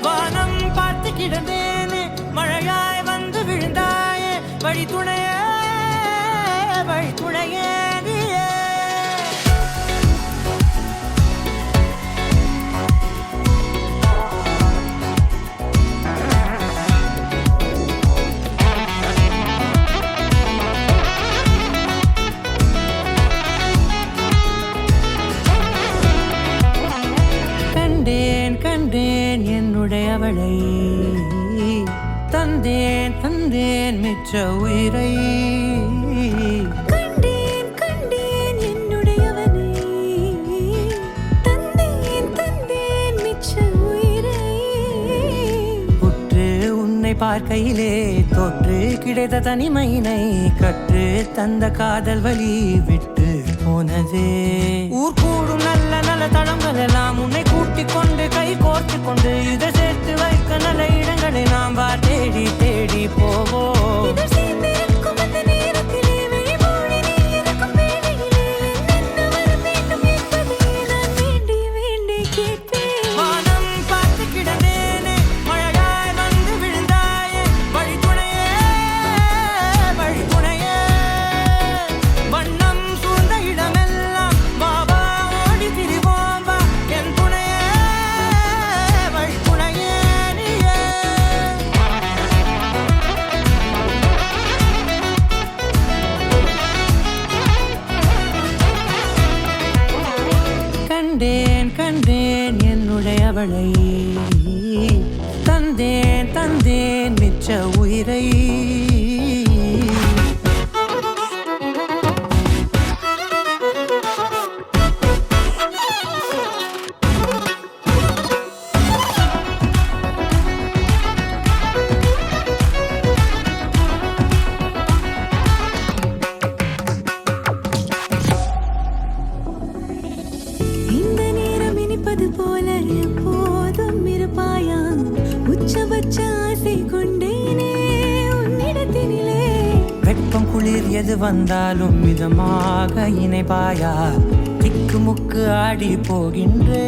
வானம் பார்த்து கிடந்தேனே மழையாய் வந்து விழுந்தாயே வழி துணையே நீயே. கண்டேன் என்னுடையவளை தந்தேன் மிச்ச உயிரை. கண்டேன் என்னுடையவனை தந்தேன் மிச்ச உயிரை. உற்று உன்னை பார்க்கையிலே தொற்று கிடைத்த தனிமையினை கற்று தந்த காதல் வழி விட்டு போனதே. ஊர் கூடும் நல்ல நல்ல தளங்கள் எல்லாம் உன்னை கூட்டிக் கொண்டு கை கோர்த்து கொண்டு இதை சேர்த்து வைக்க நல்ல இடங்களை நாம் தேடி தேடி போவோம். கண்டேன் என்னுடையவளை தந்தேன் மிச்ச உயிரை. போல எப்போதும் இருப்பாயா உச்சபட்ச ஆசை கொண்டேனே உன்னிடத்தினிலே. வெப்பம் குளிர் எது வந்தாலும் மிதமாக இணைப்பாயா திக்கு முக்கு ஆடி போகின்றே.